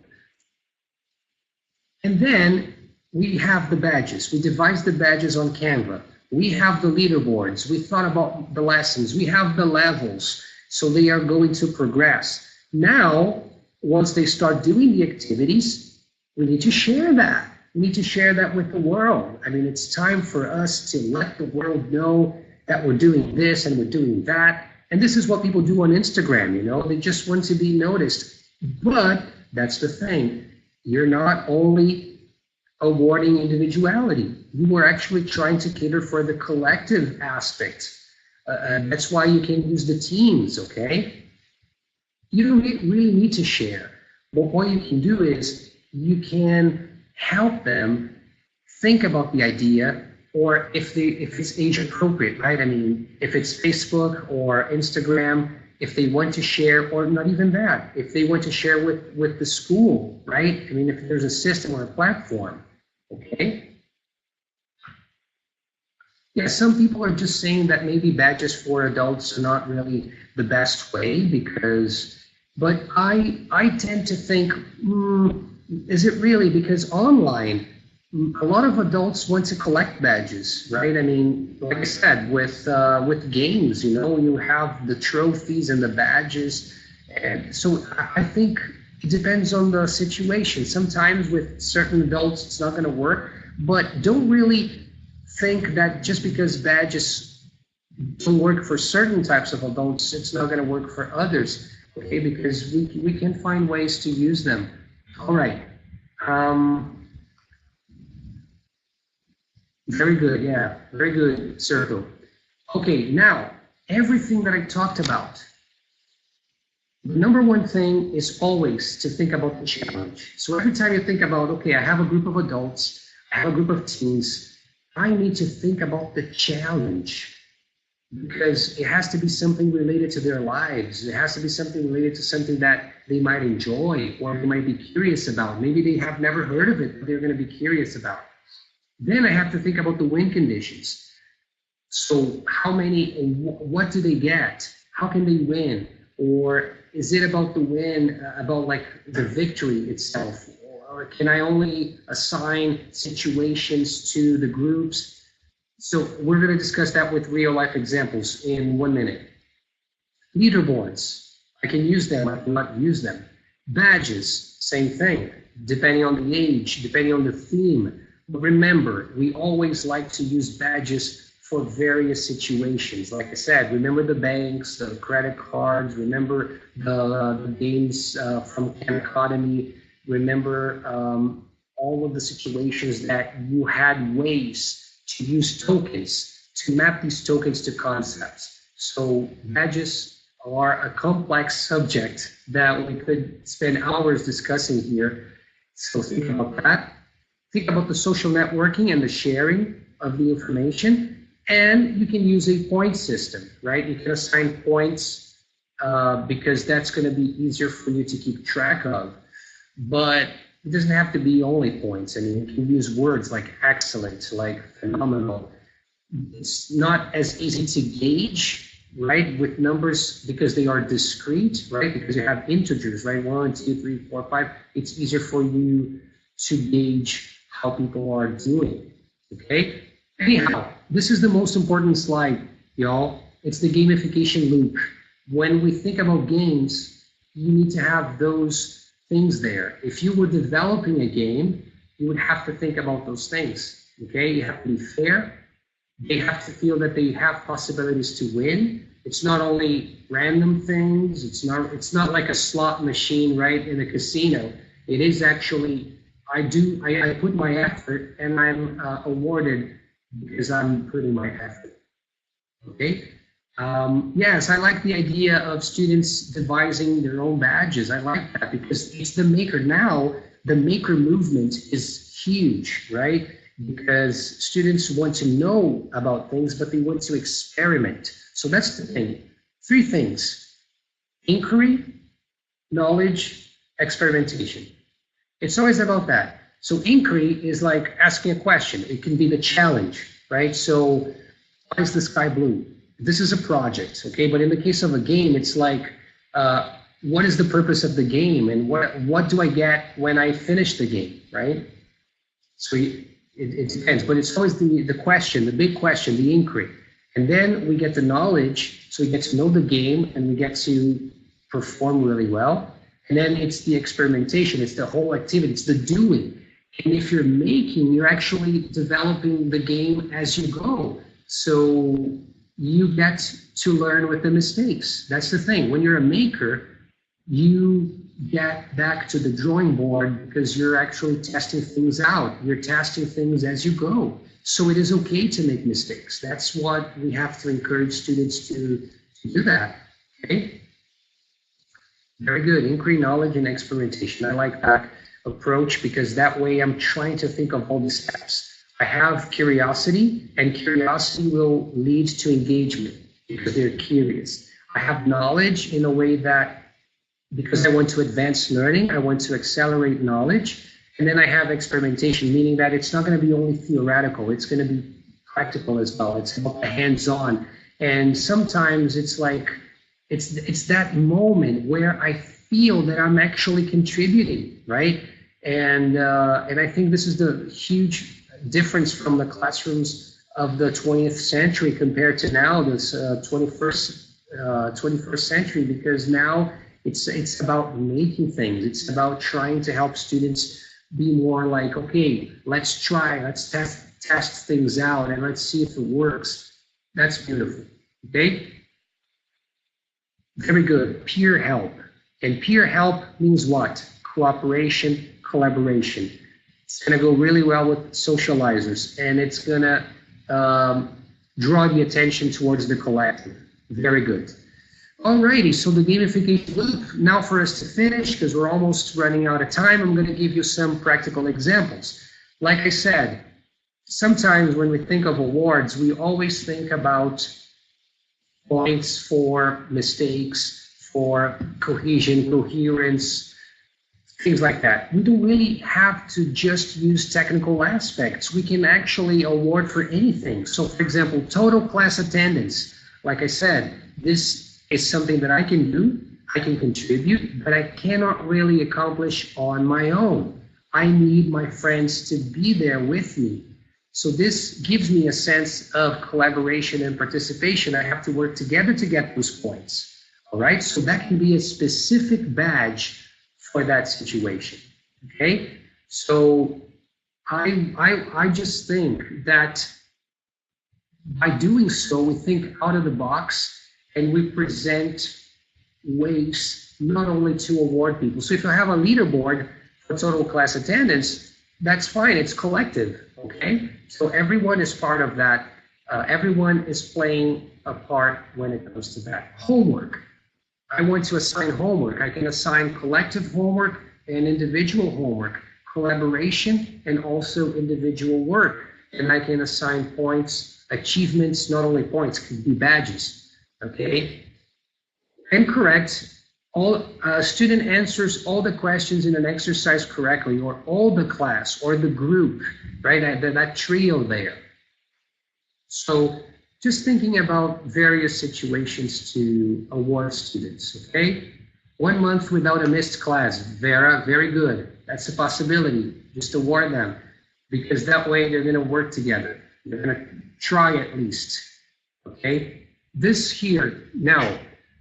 And then we have the badges. We devised the badges on Canva. We have the leaderboards. We thought about the lessons. We have the levels. So they are going to progress. Now, once they start doing the activities, we need to share that. We need to share that with the world. I mean, it's time for us to let the world know that we're doing this and we're doing that. And this is what people do on Instagram, you know, they just want to be noticed. But that's the thing. You're not only awarding individuality, you are actually trying to cater for the collective aspect. That's why you can use the teams, okay? You don't really need to share. But what you can do is you can help them think about the idea, or if it's age appropriate, right? I mean, if it's Facebook or Instagram, if they want to share, or not even that, if they want to share with the school, right? I mean, if there's a system or a platform, okay? Yeah, some people are just saying that maybe badges for adults are not really the best way but I tend to think, is it really? Because online, a lot of adults want to collect badges, right? I mean, like I said, with games, you know, you have the trophies and the badges, and so I think it depends on the situation. Sometimes with certain adults, it's not going to work, but don't really think that just because badges don't work for certain types of adults, it's not going to work for others, okay? Because we can find ways to use them. All right. Very good, yeah, very good, Sergio. Okay, now, everything that I talked about, the number one thing is always to think about the challenge. So every time you think about, okay, I have a group of adults, I have a group of teens, I need to think about the challenge, because it has to be something related to their lives. It has to be something related to something that they might enjoy or they might be curious about. Maybe they have never heard of it, but they're going to be curious about it. Then I have to think about the win conditions. So how many, what do they get? How can they win? Or is it about the win, about like the victory itself? Or can I only assign situations to the groups? So we're going to discuss that with real life examples in 1 minute. Leaderboards, I can use them, I cannot use them. Badges, same thing, depending on the age, depending on the theme. But remember, we always like to use badges for various situations. Like I said, remember the banks, the credit cards, remember the games from Khan Academy, remember all of the situations that you had ways to use tokens, to map these tokens to concepts. So badges are a complex subject that we could spend hours discussing here. So think about that. Think about the social networking and the sharing of the information. And you can use a point system, right? You can assign points because that's going to be easier for you to keep track of. But it doesn't have to be only points. I mean, you can use words like excellent, like phenomenal. It's not as easy to gauge, right, with numbers because they are discrete, right? Because you have integers, right? 1, 2, 3, 4, 5. It's easier for you to gauge how people are doing, okay? Anyhow, this is the most important slide, y'all. It's the gamification loop. When we think about games, you need to have those things there. If you were developing a game, you would have to think about those things, okay? You have to be fair. They have to feel that they have possibilities to win. It's not only random things. It's not like a slot machine, right, in a casino. It is actually, I put my effort and I'm awarded because I'm putting my effort, okay? Yes, I like the idea of students devising their own badges. I like that because it's the maker. Now, the maker movement is huge, right? Because students want to know about things, but they want to experiment. So that's the thing. 3 things: inquiry, knowledge, experimentation. It's always about that. So inquiry is like asking a question. It can be the challenge, right? So why is the sky blue? This is a project, okay? But in the case of a game, it's like, what is the purpose of the game? And what do I get when I finish the game, right? So it depends, but it's always the question, the big question, the inquiry. And then we get the knowledge, so we get to know the game and we get to perform really well. And then it's the experimentation, it's the whole activity, it's the doing. And if you're making, you're actually developing the game as you go. So you get to learn with the mistakes. That's the thing. When you're a maker, you get back to the drawing board because you're actually testing things out. You're testing things as you go. So it is okay to make mistakes. That's what we have to encourage students to do that. Okay? Very good. Inquiry, knowledge, and experimentation. I like that approach because that way I'm trying to think of all the steps. I have curiosity, and curiosity will lead to engagement because they're curious. I have knowledge in a way that because I want to advance learning, I want to accelerate knowledge. And then I have experimentation, meaning that it's not going to be only theoretical, it's going to be practical as well. It's about the hands-on. And sometimes it's like, it's that moment where I feel that I'm actually contributing, right? And I think this is the huge difference from the classrooms of the 20th century compared to now, this 21st century, because now it's about making things. It's about trying to help students be more like, okay, let's try, let's test things out, and let's see if it works. That's beautiful. Okay. Very good. Peer help. And peer help means what? Cooperation, collaboration. It's going to go really well with socializers, and it's going to draw the attention towards the collective. Very good. Alrighty, so the gamification loop. Now for us to finish, because we're almost running out of time, I'm going to give you some practical examples. Like I said, sometimes when we think of awards, we always think about points for mistakes, for cohesion, coherence, things like that. We don't really have to just use technical aspects. We can actually award for anything. So for example, total class attendance. Like I said, this is something that I can do, I can contribute, but I cannot really accomplish on my own. I need my friends to be there with me. So this gives me a sense of collaboration and participation. I have to work together to get those points. All right, so that can be a specific badge for that situation. Okay, so I just think that by doing so, we think out of the box and we present ways not only to award people. So if you have a leaderboard for total class attendance, that's fine, it's collective, okay? So everyone is part of that. Everyone is playing a part when it comes to that. Homework. I want to assign homework. I can assign collective homework and individual homework, collaboration, and also individual work. And I can assign points, achievements, not only points, could be badges. Okay, and correct. All student answers all the questions in an exercise correctly, or all the class, or the group, right? That trio there. So just thinking about various situations to award students. Okay, 1 month without a missed class. Very good. That's a possibility. Just award them, because that way they're going to work together. They're going to try at least. Okay. This here, now,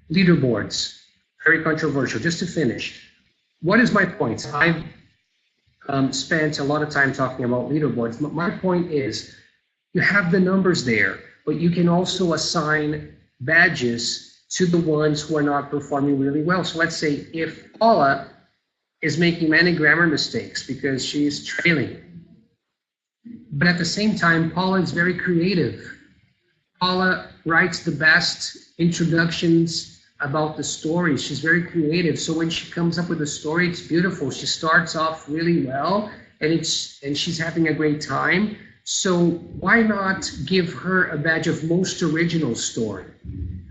leaderboards, very controversial. Just to finish, what is my point? I've spent a lot of time talking about leaderboards. My point is, you have the numbers there, but you can also assign badges to the ones who are not performing really well. So let's say if Paula is making many grammar mistakes because she's trailing, but at the same time, Paula is very creative. Paula writes the best introductions about the story. She's very creative. So when she comes up with a story, it's beautiful. She starts off really well, and she's having a great time. So why not give her a badge of most original story?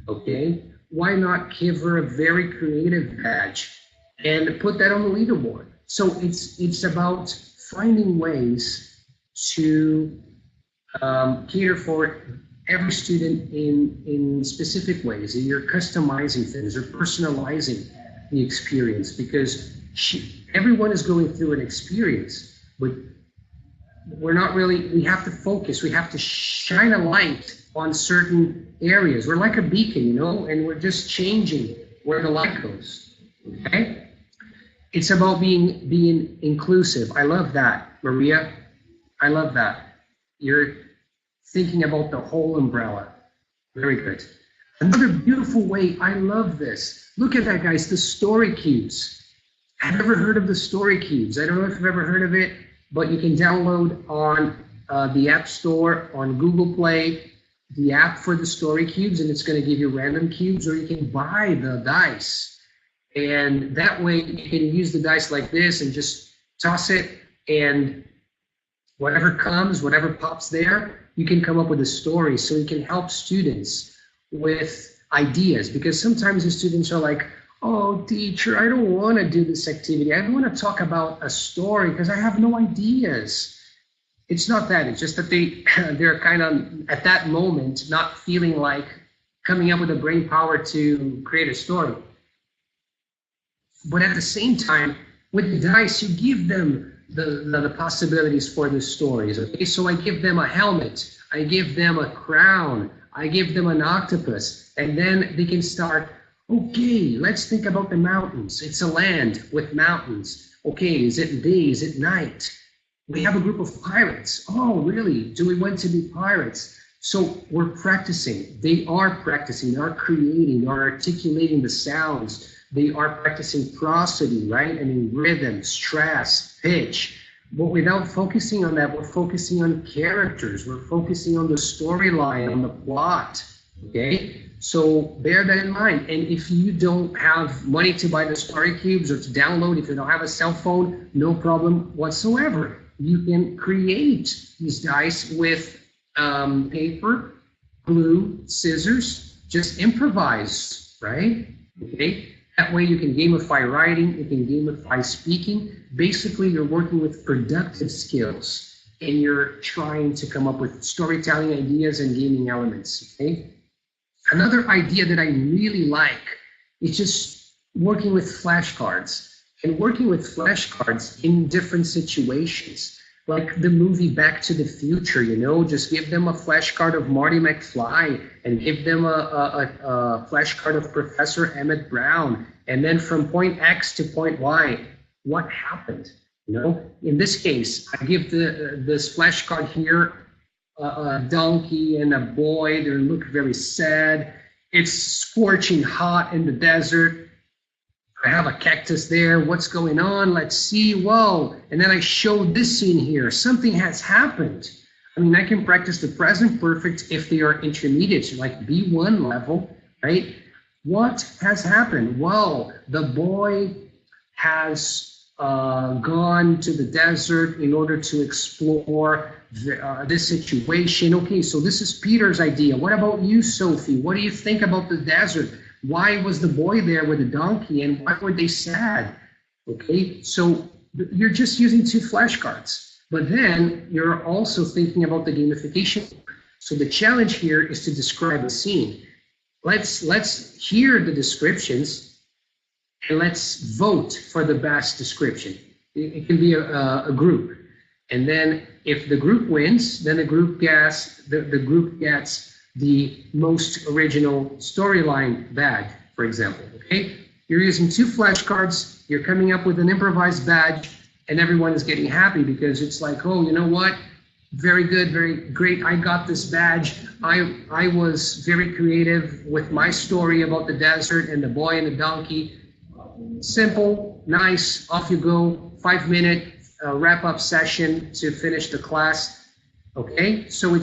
Okay? Why not give her a very creative badge and put that on the leaderboard? So it's about finding ways to cater for every student in specific ways. You're customizing things or personalizing the experience, because everyone is going through an experience, but we're not really, we have to focus, we have to shine a light on certain areas. We're like a beacon, you know, and we're just changing where the light goes, okay? It's about being inclusive. I love that, Maria. I love that. You're thinking about the whole umbrella. Very good. Another beautiful way, I love this. Look at that, guys, the story cubes. I've never heard of the story cubes. I don't know if you've ever heard of it, but you can download on the App Store, on Google Play, the app for the story cubes, and it's going to give you random cubes, or you can buy the dice. And that way you can use the dice like this and just toss it, and whatever comes, whatever pops there, you can come up with a story. So you can help students with ideas, because sometimes the students are like, oh, teacher, I don't want to do this activity. I don't want to talk about a story because I have no ideas. It's not that. It's just that they're kind of, at that moment, not feeling like coming up with the brain power to create a story. But at the same time, with the dice, you give them the possibilities for the stories. Okay, so I give them a helmet, I give them a crown, I give them an octopus, and then they can start, okay, let's think about the mountains. It's a land with mountains. Okay, is it day, is it night? We have a group of pirates. Oh, really? Do we want to be pirates? So we're practicing. They are practicing, they are creating, they are articulating the sounds. They are practicing prosody, right? I mean, rhythm, stress, pitch. But without focusing on that, we're focusing on characters. We're focusing on the storyline, on the plot, okay? So bear that in mind. And if you don't have money to buy the story cubes or to download, if you don't have a cell phone, no problem whatsoever. You can create these dice with paper, glue, scissors, just improvise, right? Okay. That way you can gamify writing, you can gamify speaking. Basically, you're working with productive skills and you're trying to come up with storytelling ideas and gaming elements, okay? Another idea that I really like is just working with flashcards and working with flashcards in different situations. Like the movie Back to the Future, you know, just give them a flashcard of Marty McFly and give them a flashcard of Professor Emmett Brown. And then from point X to point Y, what happened? You know, in this case, I give this flashcard here, a donkey and a boy. They look very sad. It's scorching hot in the desert. I have a cactus there. What's going on? Let's see. Whoa. And then I show this scene here. Something has happened. I mean, I can practice the present perfect if they are intermediate, like B1 level, right? What has happened? Well, the boy has gone to the desert in order to explore this situation. Okay, so this is Peter's idea. What about you, Sophie? What do you think about the desert? Why was the boy there with the donkey and why were they sad? Okay, so you're just using two flashcards, but then you're also thinking about the gamification. So the challenge here is to describe a scene. Let's hear the descriptions and let's vote for the best description. It can be a group. And then if the group wins, then the group gets the most original storyline badge, for example, okay? You're using two flashcards, you're coming up with an improvised badge, and everyone is getting happy because it's like, oh, you know what? Very good, very great, I got this badge. I was very creative with my story about the desert and the boy and the donkey. Simple, nice, off you go, 5-minute wrap-up session to finish the class, okay? So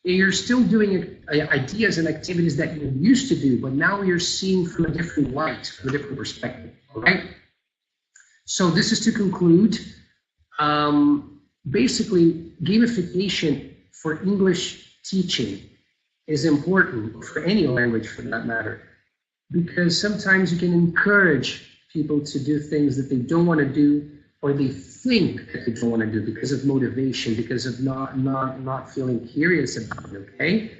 you're still doing ideas and activities that you used to do, but now you're seeing from a different light, from a different perspective, all right? So this is to conclude. Basically, gamification for English teaching is important, for any language for that matter, because sometimes you can encourage people to do things that they don't want to do, or they think that they don't want to do because of motivation, because of not feeling curious about it, okay?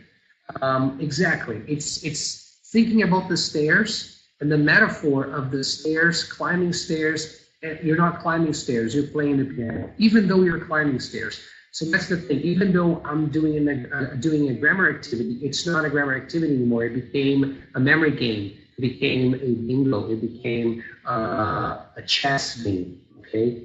Exactly, it's thinking about the stairs and the metaphor of the stairs, climbing stairs. You're not climbing stairs, you're playing the piano, even though you're climbing stairs. So that's the thing, even though I'm doing a grammar activity, it's not a grammar activity anymore. It became a memory game, it became a bingo, it became a chess game. Okay,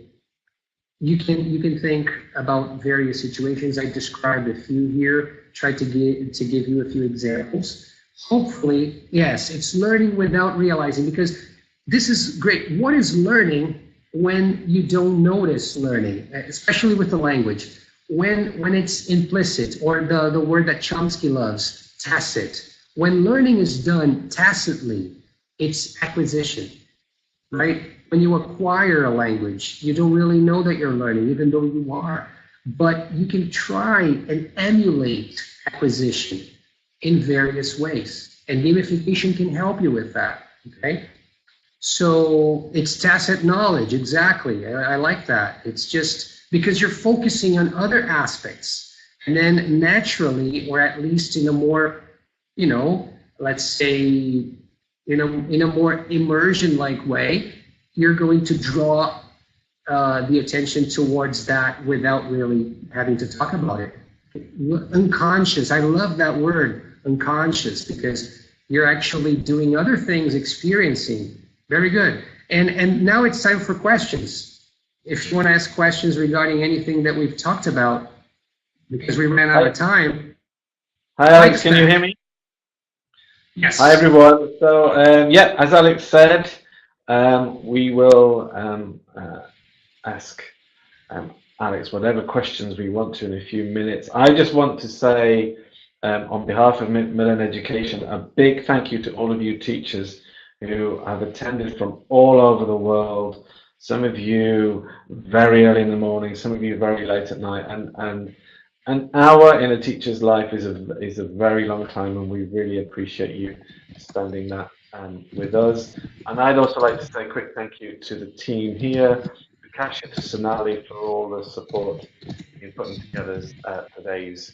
you can think about various situations. I described a few here. tried to give you a few examples. Hopefully, yes, it's learning without realizing, because this is great. What is learning when you don't notice learning, especially with the language? When it's implicit, or the word that Chomsky loves, tacit. When learning is done tacitly, it's acquisition, right? When you acquire a language, you don't really know that you're learning, even though you are. But you can try and emulate acquisition in various ways. And gamification can help you with that, okay? So it's tacit knowledge, exactly. I like that. It's just because you're focusing on other aspects. And then naturally, or at least in a more, you know, let's say, in a more immersion-like way, you're going to draw the attention towards that without really having to talk about it. Unconscious, I love that word, unconscious, because you're actually doing other things, experiencing. Very good. And now it's time for questions. If you want to ask questions regarding anything that we've talked about, because we ran out of time. Hi, Alex, can you hear me? Yes. Hi, everyone. So, yeah, as Alex said, we will ask Alex whatever questions we want to in a few minutes. I just want to say, on behalf of Macmillan Education, a big thank you to all of you teachers who have attended from all over the world. Some of you very early in the morning, some of you very late at night, and an hour in a teacher's life is a very long time, and we really appreciate you spending that with us. And I'd also like to say a quick thank you to the team here, to Kasia, to Sonali, for all the support in putting together today's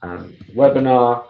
webinar.